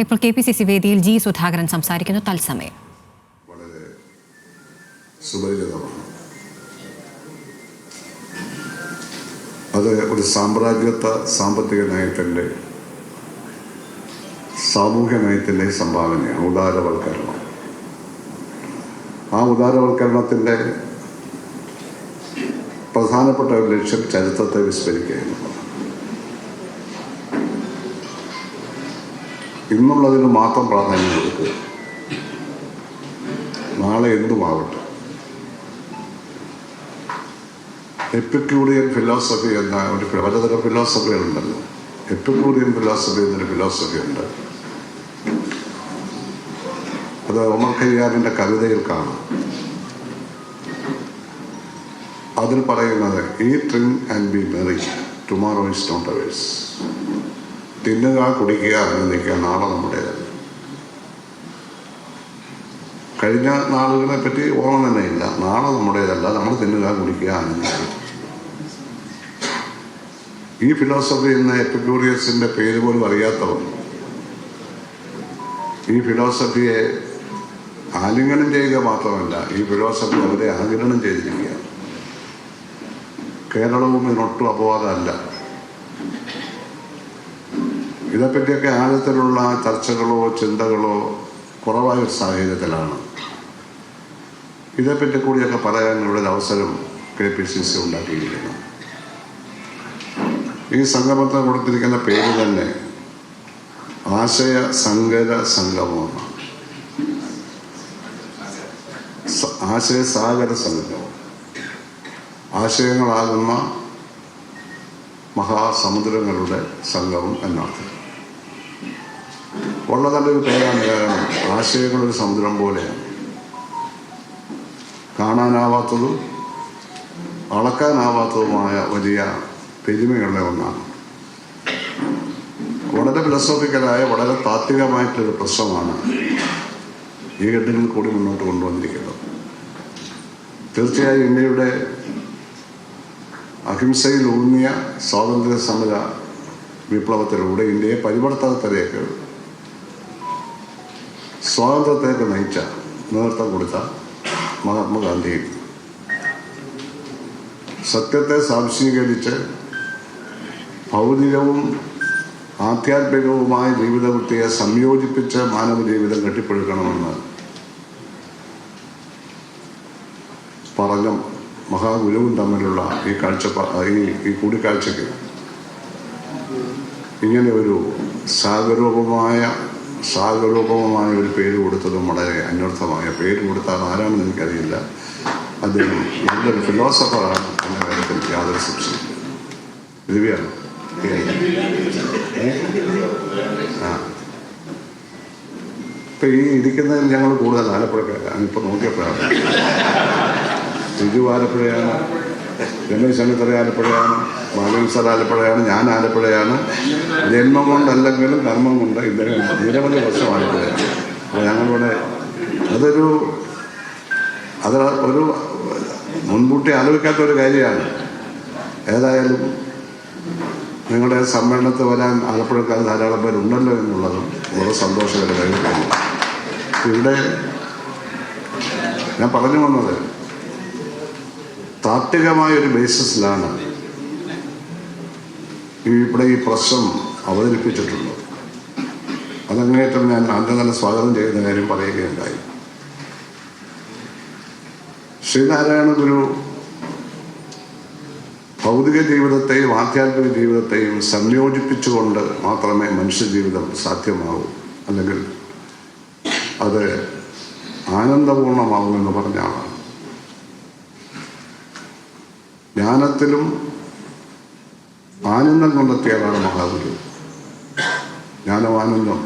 ഇപ്പോൾ KPCC വേദിയിൽ G Sudhakaran സംസാരിക്കുന്നു. തത്സമയം വളരെ സുപരിചിതമാണ്. അത് ഒരു സാമ്രാജ്യത്വ സാമ്പത്തിക നയത്തിൻ്റെ സാമൂഹ്യ നയത്തിൻ്റെ സംഭാവനയാണ് ഉദാരവൽക്കരണം. ആ ഉദാരവൽക്കരണത്തിൻ്റെ പ്രധാനപ്പെട്ട ഒരു ലക്ഷ്യം ചരിത്രത്തെ വിസ്മരിക്കുക എന്നുള്ളതാണ്. ഇന്നുള്ളതിന് മാത്രം പ്രാധാന്യം കൊടുക്കുക, നാളെ എന്തുമാവട്ടെ. എപ്പിക്യൂറിയൻ ഫിലോസഫി എന്ന ഒരു പലതരം ഫിലോസഫികളുണ്ടല്ലോ. എപ്പിക്യൂറിയൻ ഫിലോസഫി എന്നൊരു ഫിലോസഫി ഉണ്ട്. അത് ഒമർ ഖയ്യാമിൻ്റെ കവിതയിൽ കാണാം. അതിൽ പറയുന്നത് eat, drink and be merry, tomorrow is not ours. തിന്നുക, കുടിക്കുക, ആനന്ദിക്കുക, നാളെ നമ്മുടേതല്ല. കഴിഞ്ഞ നാളുകളെ പറ്റി ഓർമ്മ തന്നെ ഇല്ല. നാളെ നമ്മുടേതല്ല, നമ്മൾ തിന്നുക, കുടിക്കുക, ആനന്ദിക്കുക. ഈ ഫിലോസഫി എന്ന എപ്പിക്യൂറിയസിൻ്റെ പേര് പോലും അറിയാത്തവർ ഈ ഫിലോസഫിയെ ആലിംഗനം ചെയ്യുക മാത്രമല്ല, ഈ ഫിലോസഫി അവരെ ആഗിരണം ചെയ്തിരിക്കുകയാണ്. കേരളവും ഇതിനൊട്ടും അപവാദമല്ല. ഇതേപ്പറ്റിയൊക്കെ ആഴത്തിലുള്ള ചർച്ചകളോ ചിന്തകളോ കുറവായ ഒരു സാഹചര്യത്തിലാണ് ഇതേപ്പറ്റി കൂടിയൊക്കെ പറയാനുള്ള ഒരു അവസരം KPCC ഉണ്ടാക്കിയിരിക്കുന്നു. ഈ സംഗമത്തിന് കൊടുത്തിരിക്കുന്ന പേര് തന്നെ ആശയ സങ്കര സംഗമമാണ്. ആശയസാഗര സംഗമം, ആശയങ്ങളാകുന്ന മഹാസമുദ്രങ്ങളുടെ സംഗമം എന്നർത്ഥം. വളരെ നല്ലൊരു പേരാണ്. കാരണം ആശയങ്ങളൊരു സമുദ്രം പോലെയാണ്. കാണാനാവാത്തതും അളക്കാനാവാത്തതുമായ വലിയ പെരുമയുള്ള ഒന്നാണ്. വളരെ ഫിലോസഫിക്കലായ, വളരെ താത്വികമായിട്ടൊരു പ്രശ്നമാണ് ഈ ഘട്ടങ്ങളിൽ കൂടി മുന്നോട്ട് കൊണ്ടുവന്നിരിക്കുന്നത്. തീർച്ചയായും ഇന്ത്യയുടെ അഹിംസയിൽ ഊന്നിയ സ്വാതന്ത്ര്യ സമര വിപ്ലവത്തിലൂടെ ഇന്ത്യയെ പരിവർത്തനത്തിലേക്ക്, സ്വാതന്ത്ര്യത്തിലേക്ക് നയിച്ച, നേതൃത്വം കൊടുത്ത മഹാത്മാഗാന്ധി സത്യത്തെ സ്വാംശീകരിച്ച് ഭൗതികവും ആധ്യാത്മികവുമായ ജീവിതവൃത്തിയെ സംയോജിപ്പിച്ച് മാനവ ജീവിതം കെട്ടിപ്പടുക്കണമെന്ന് പറഞ്ഞ മഹാഗുരുവും തമ്മിലുള്ള ഈ കൂടിക്കാഴ്ചയ്ക്ക് ഇങ്ങനെ ഒരു സാഗരൂപമായ ഒരു പേര് കൊടുത്തതും വളരെ അന്വർത്ഥമായ പേര് കൊടുത്താൽ ആരാണെന്ന് എനിക്കറിയില്ല. അദ്ദേഹം നല്ലൊരു ഫിലോസഫറാണ് എന്ന കാര്യത്തിൽ യാതൊരു സംശയമില്ല. ദിവ്യാണ്. ഇപ്പം ഈ ഇരിക്കുന്നതിൽ ഞങ്ങൾ കൂടുതൽ ആലപ്പുഴക്കാരാണ്. ഇപ്പം നോക്കിയപ്പോഴാണ് ഷിജു ആലപ്പുഴയാണ്, രമേശ് ചെന്നിത്തല ആലപ്പുഴയാണ്, മാധവൻ സാർ ആലപ്പുഴയാണ്, ഞാൻ ആലപ്പുഴയാണ്. ജന്മം കൊണ്ടല്ലെങ്കിലും കർമ്മം കൊണ്ട് ഇദ്ദേഹം നിരവധി വർഷം ആലപ്പുഴയാണ്. അപ്പോൾ ഞങ്ങളിവിടെ അത് ഒരു മുൻകൂട്ടി ആലോചിക്കാത്തൊരു കാര്യമാണ്. ഏതായാലും നിങ്ങളുടെ സമ്മേളനത്തിൽ വരാൻ ആലപ്പുഴക്കാർ ധാരാളം പേരുണ്ടല്ലോ എന്നുള്ളതും വളരെ സന്തോഷകരമായിരുന്നു. ഇവിടെ ഞാൻ പറഞ്ഞു വന്നത് താത്വികമായൊരു ബേസിസിലാണ് ഇവിടെ ഈ പ്രശ്നം അവതരിപ്പിച്ചിട്ടുള്ളത്. അതങ്ങേറ്റം ഞാൻ ആദ്യം തന്നെ സ്വാഗതം ചെയ്യുന്ന കാര്യം പറയുകയുണ്ടായി. ശ്രീനാരായണ ഗുരു ഭൗതിക ജീവിതത്തെയും ആധ്യാത്മിക ജീവിതത്തെയും സംയോജിപ്പിച്ചുകൊണ്ട് മാത്രമേ മനുഷ്യജീവിതം സാധ്യമാവൂ, അല്ലെങ്കിൽ അത് ആനന്ദപൂർണമാവുമെന്ന് പറഞ്ഞ ആളാണ്. ജ്ഞാനത്തിലും ആനന്ദം കണ്ടെത്തിയതാണ് മഹാഗുരു. ജ്ഞാനമാനന്ദം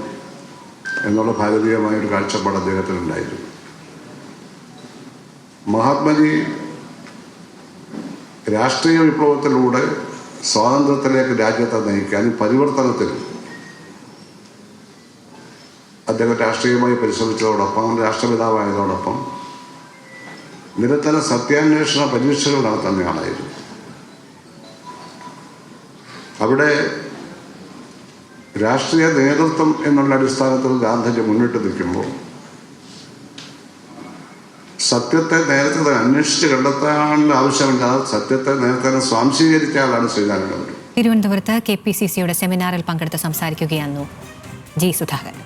എന്നുള്ള ഭാരതീയമായൊരു കാഴ്ചപ്പാട് അദ്ദേഹത്തിനുണ്ടായിരുന്നു. മഹാത്മജി രാഷ്ട്രീയ വിപ്ലവത്തിലൂടെ സ്വാതന്ത്ര്യത്തിലേക്ക് രാജ്യത്തെ നയിക്കാനും പരിവർത്തനത്തിനും അദ്ദേഹം രാഷ്ട്രീയമായി പരിശ്രമിച്ചതോടൊപ്പം, രാഷ്ട്രപിതാവായതോടൊപ്പം നിരന്തര സത്യാന്വേഷണ പരീക്ഷകൾ നടത്തുന്ന ആളായിരുന്നു. അവിടെ രാഷ്ട്രീയ നേതൃത്വം എന്നുള്ള അടിസ്ഥാനത്തിൽ ഗാന്ധിജി മുന്നിട്ട് നിൽക്കുമ്പോൾ സത്യത്തെ നേരത്തെ അന്വേഷിച്ച് കണ്ടെത്താനുള്ള ആവശ്യമില്ല, സത്യത്തെ നേരത്തെ സ്വാംശീകരിക്കാനാണ് ശ്രീനാരായണ ഗുരു. തിരുവനന്തപുരത്ത് KPCCയുടെ സെമിനാറിൽ പങ്കെടുത്ത് സംസാരിക്കുകയായിരുന്നു ജി സുധാകരൻ.